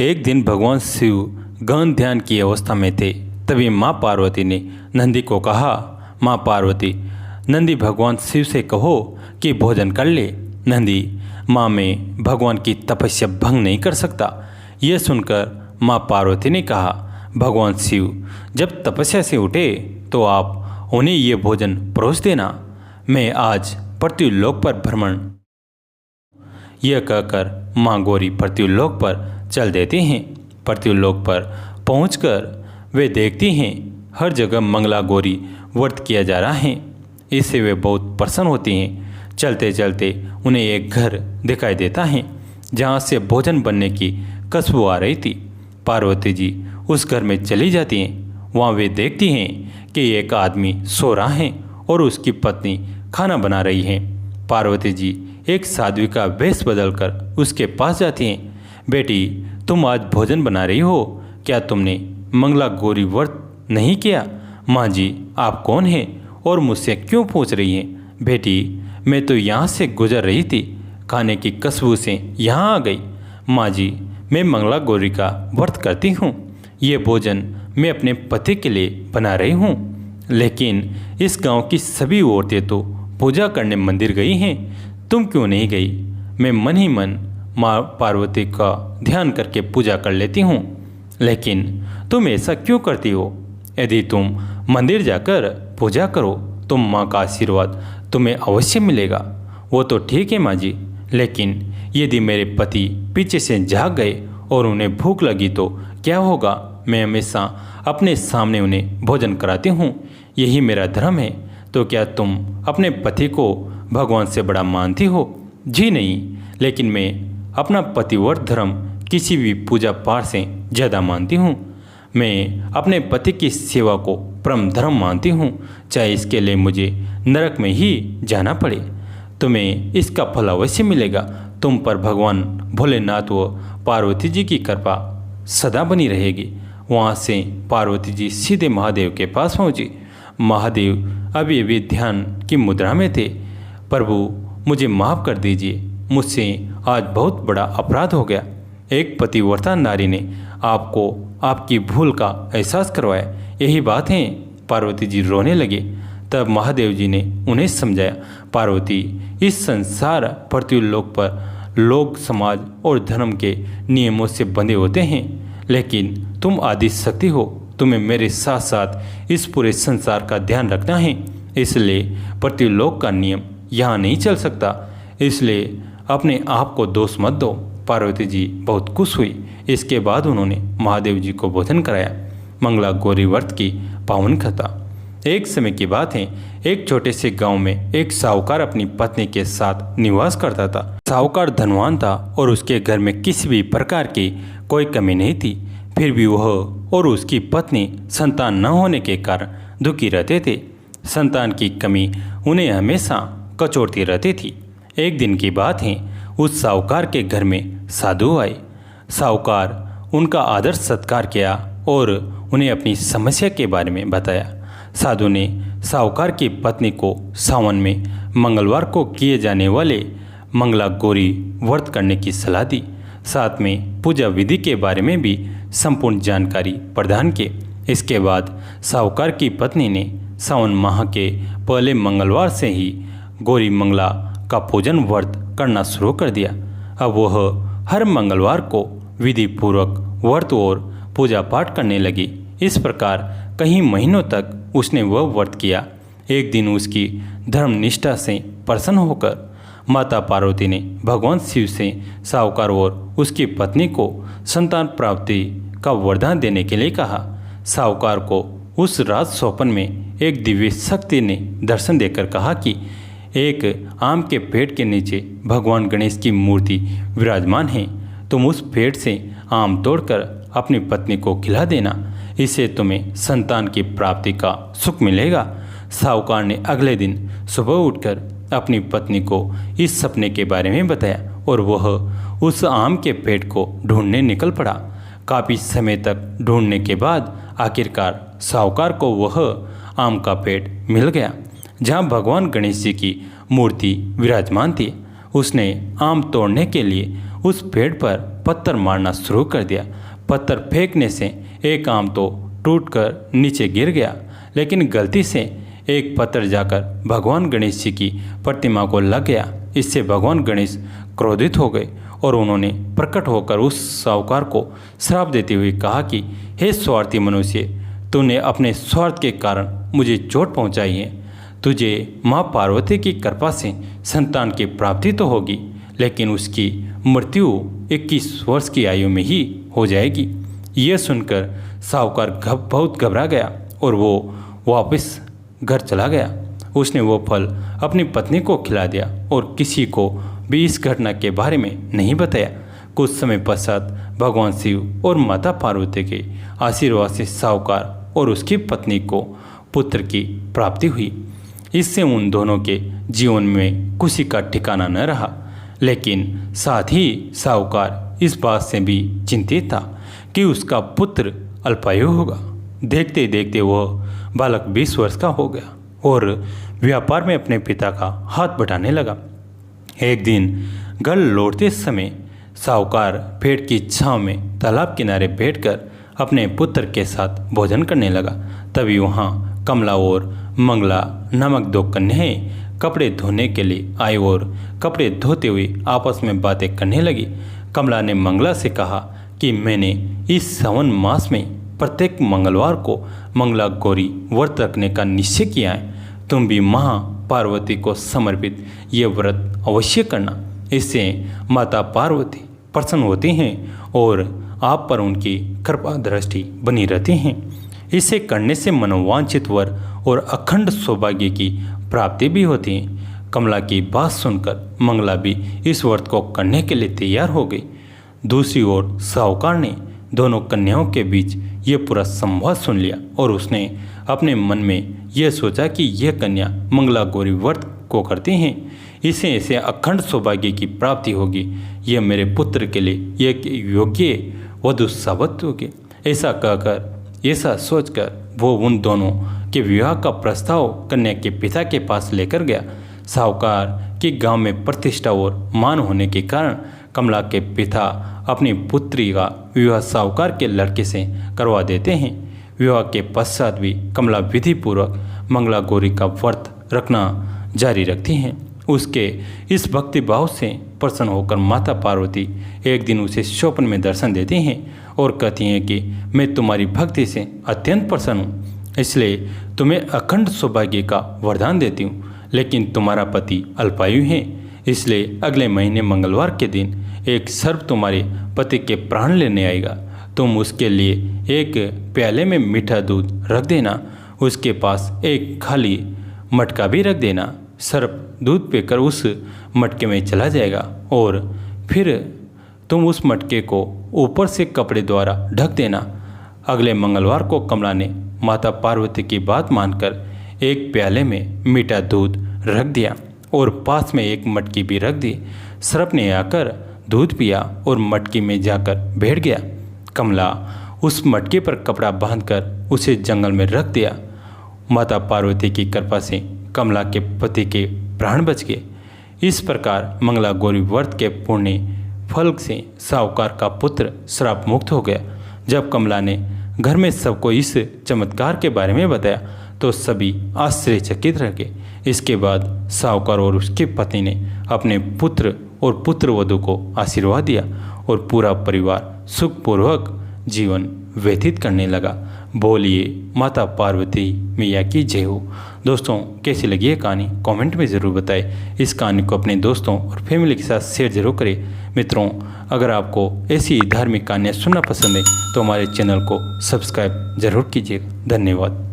एक दिन भगवान शिव गहन ध्यान की अवस्था में थे। तभी माँ पार्वती ने नंदी को कहा, माँ पार्वती, नंदी भगवान शिव से कहो कि भोजन कर ले। नंदी, माँ मैं भगवान की तपस्या भंग नहीं कर सकता। यह सुनकर माँ पार्वती ने कहा, भगवान शिव जब तपस्या से उठे तो आप उन्हें ये भोजन परोस देना। मैं आज पृथ्वीलोक पर भ्रमण। यह कहकर माँ गौरी पृथ्वीलोक पर चल देती हैं। पृथ्वीलोक पर पहुंचकर वे देखती हैं हर जगह मंगला गौरी व्रत किया जा रहा है। इससे वे बहुत प्रसन्न होती हैं। चलते चलते उन्हें एक घर दिखाई देता है जहाँ से भोजन बनने की खुशबू आ रही थी। पार्वती जी उस घर में चली जाती हैं। वहाँ वे देखती हैं कि एक आदमी सो रहा है और उसकी पत्नी खाना बना रही है। पार्वती जी एक साध्वी का वेश बदलकर उसके पास जाती हैं। बेटी, तुम आज भोजन बना रही हो, क्या तुमने मंगला गौरी व्रत नहीं किया? माँ जी, आप कौन हैं और मुझसे क्यों पूछ रही हैं? बेटी, मैं तो यहाँ से गुजर रही थी, खाने की खुशबू से यहाँ आ गई। माँ जी, मैं मंगला गौरी का व्रत करती हूँ। ये भोजन मैं अपने पति के लिए बना रही हूँ, लेकिन इस गांव की सभी औरतें तो पूजा करने मंदिर गई हैं, तुम क्यों नहीं गई? मैं मन ही मन माँ पार्वती का ध्यान करके पूजा कर लेती हूँ, लेकिन तुम ऐसा क्यों करती हो? यदि तुम मंदिर जाकर पूजा करो तो माँ का आशीर्वाद तुम्हें अवश्य मिलेगा। वो तो ठीक है माँ जी, लेकिन यदि मेरे पति पीछे से जाग गए और उन्हें भूख लगी तो क्या होगा? मैं हमेशा अपने सामने उन्हें भोजन कराती हूँ, यही मेरा धर्म है। तो क्या तुम अपने पति को भगवान से बड़ा मानती हो? जी नहीं, लेकिन मैं अपना पतिव्रत धर्म किसी भी पूजा पाठ से ज़्यादा मानती हूँ। मैं अपने पति की सेवा को परम धर्म मानती हूँ, चाहे इसके लिए मुझे नरक में ही जाना पड़े। तुम्हें इसका फल अवश्य मिलेगा। तुम पर भगवान भोलेनाथ व पार्वती जी की कृपा सदा बनी रहेगी। वहाँ से पार्वती जी सीधे महादेव के पास पहुँची। महादेव अभी अभी ध्यान की मुद्रा में थे। प्रभु, मुझे माफ़ कर दीजिए, मुझसे आज बहुत बड़ा अपराध हो गया। एक पतिव्रता नारी ने आपको आपकी भूल का एहसास करवाया, यही बात है। पार्वती जी रोने लगे। तब महादेव जी ने उन्हें समझाया, पार्वती, इस संसार पृथ्वीलोक पर लोग समाज और धर्म के नियमों से बंधे होते हैं, लेकिन तुम आदि शक्ति हो, तुम्हें मेरे साथ साथ इस पूरे संसार का ध्यान रखना है। इसलिए पृथ्वीलोक का नियम यहाँ नहीं चल सकता, इसलिए अपने आप को दोष मत दो। पार्वती जी बहुत खुश हुई। इसके बाद उन्होंने महादेव जी को भोजन कराया। मंगला गौरी व्रत की पावन कथा। एक समय की बात है, एक छोटे से गांव में एक साहूकार अपनी पत्नी के साथ निवास करता था। साहूकार धनवान था और उसके घर में किसी भी प्रकार की कोई कमी नहीं थी। फिर भी वह और उसकी पत्नी संतान न होने के कारण दुखी रहते थे। संतान की कमी उन्हें हमेशा कचोटती रहती थी। एक दिन की बात है, उस साहूकार के घर में साधु आए। साहूकार उनका आदर सत्कार किया और उन्हें अपनी समस्या के बारे में बताया। साधु ने साहूकार की पत्नी को सावन में मंगलवार को किए जाने वाले मंगला गौरी व्रत करने की सलाह दी। साथ में पूजा विधि के बारे में भी संपूर्ण जानकारी प्रदान की। इसके बाद साहूकार की पत्नी ने सावन माह के पहले मंगलवार से ही गौरी मंगला का पूजन व्रत करना शुरू कर दिया। अब वह हर मंगलवार को विधि पूर्वक व्रत और पूजा पाठ करने लगी। इस प्रकार कई महीनों तक उसने वह व्रत किया। एक दिन उसकी धर्म निष्ठा से प्रसन्न होकर माता पार्वती ने भगवान शिव से साहूकार और उसकी पत्नी को संतान प्राप्ति का वरदान देने के लिए कहा। साहूकार को उस रात स्वप्न में एक दिव्य शक्ति ने दर्शन देकर कहा कि एक आम के पेड़ के नीचे भगवान गणेश की मूर्ति विराजमान है। तुम उस पेड़ से आम तोड़कर अपनी पत्नी को खिला देना, इससे तुम्हें संतान की प्राप्ति का सुख मिलेगा। साहूकार ने अगले दिन सुबह उठकर अपनी पत्नी को इस सपने के बारे में बताया और वह उस आम के पेड़ को ढूंढने निकल पड़ा। काफ़ी समय तक ढूंढने के बाद आखिरकार साहूकार को वह आम का पेड़ मिल गया जहाँ भगवान गणेश जी की मूर्ति विराजमान थी। उसने आम तोड़ने के लिए उस पेड़ पर पत्थर मारना शुरू कर दिया। पत्थर फेंकने से एक आम तो टूटकर नीचे गिर गया, लेकिन गलती से एक पत्थर जाकर भगवान गणेश जी की प्रतिमा को लग गया। इससे भगवान गणेश क्रोधित हो गए और उन्होंने प्रकट होकर उस साहूकार को श्राप देते हुए कहा कि हे स्वार्थी मनुष्य, तूने अपने स्वार्थ के कारण मुझे चोट पहुंचाई है। तुझे माँ पार्वती की कृपा से संतान की प्राप्ति तो होगी, लेकिन उसकी मृत्यु 21 वर्ष की आयु में ही हो जाएगी। यह सुनकर साहूकार बहुत घबरा गया और वो वापस घर चला गया। उसने वो फल अपनी पत्नी को खिला दिया और किसी को भी इस घटना के बारे में नहीं बताया। कुछ समय पश्चात भगवान शिव और माता पार्वती के आशीर्वाद से साहूकार और उसकी पत्नी को पुत्र की प्राप्ति हुई। इससे उन दोनों के जीवन में खुशी का ठिकाना न रहा, लेकिन साथ ही साहूकार इस बात से भी चिंतित था कि उसका पुत्र अल्पायु होगा। देखते देखते वह बालक 20 वर्ष का हो गया और व्यापार में अपने पिता का हाथ बटाने लगा। एक दिन घर लौटते समय साहूकार पेड़ की छांव में तालाब किनारे बैठकर अपने पुत्र के साथ भोजन करने लगा। तभी वहाँ कमला और मंगला नामक 2 कन्याएं कपड़े धोने के लिए आई और कपड़े धोते हुए आपस में बातें करने लगी। कमला ने मंगला से कहा कि मैंने इस सावन मास में प्रत्येक मंगलवार को मंगला गौरी व्रत रखने का निश्चय किया है। तुम भी माँ पार्वती को समर्पित ये व्रत अवश्य करना। इससे माता पार्वती प्रसन्न होती हैं और आप पर उनकी कृपा दृष्टि बनी रहती हैं। इसे करने से मनोवांछित वर और अखंड सौभाग्य की प्राप्ति भी होती है। कमला की बात सुनकर मंगला भी इस व्रत को करने के लिए तैयार हो गई। दूसरी ओर साहूकार ने दोनों कन्याओं के बीच ये पूरा संवाद सुन लिया और उसने अपने मन में यह सोचा कि यह कन्या मंगला गौरी व्रत को करती हैं, इसे ऐसे अखंड सौभाग्य की प्राप्ति होगी। यह मेरे पुत्र के लिए एक योग्य वधु साबित होगी। ऐसा कहकर, ऐसा सोचकर वो उन दोनों के विवाह का प्रस्ताव कन्या के पिता के पास लेकर गया। साहूकार के गांव में प्रतिष्ठा और मान होने के कारण कमला के पिता अपनी पुत्री का विवाह साहूकार के लड़के से करवा देते हैं। विवाह के पश्चात भी कमला विधि पूर्वक मंगला गौरी का व्रत रखना जारी रखती हैं। उसके इस भक्ति भाव से प्रसन्न होकर माता पार्वती एक दिन उसे स्वप्न में दर्शन देती हैं और कहती हैं कि मैं तुम्हारी भक्ति से अत्यंत प्रसन्न हूँ, इसलिए तुम्हें अखंड सौभाग्य का वरदान देती हूँ। लेकिन तुम्हारा पति अल्पायु है, इसलिए अगले महीने मंगलवार के दिन एक सर्प तुम्हारे पति के प्राण लेने आएगा। तुम उसके लिए एक प्याले में मीठा दूध रख देना, उसके पास एक खाली मटका भी रख देना। सर्प दूध पीकर उस मटके में चला जाएगा और फिर तुम उस मटके को ऊपर से कपड़े द्वारा ढक देना। अगले मंगलवार को कमला ने माता पार्वती की बात मानकर एक प्याले में मीठा दूध रख दिया और पास में एक मटकी भी रख दी। सर्प ने आकर दूध पिया और मटकी में जाकर बैठ गया। कमला उस मटके पर कपड़ा बांधकर उसे जंगल में रख दिया। माता पार्वती की कृपा से कमला के पति के प्राण बच गए। इस प्रकार मंगला गौरी व्रत के पुण्य फल से साहूकार का पुत्र श्राप मुक्त हो गया। जब कमला ने घर में सबको इस चमत्कार के बारे में बताया तो सभी आश्चर्यचकित रह गए। इसके बाद साहूकार और उसके पति ने अपने पुत्र और पुत्रवधू को आशीर्वाद दिया और पूरा परिवार सुखपूर्वक जीवन व्यतीत करने लगा। बोलिए माता पार्वती मैया की जय हो। दोस्तों, कैसी लगी ये कहानी कमेंट में ज़रूर बताएं। इस कहानी को अपने दोस्तों और फैमिली के साथ शेयर जरूर करें। मित्रों, अगर आपको ऐसी धार्मिक कहानियाँ सुनना पसंद है तो हमारे चैनल को सब्सक्राइब जरूर कीजिएगा। धन्यवाद।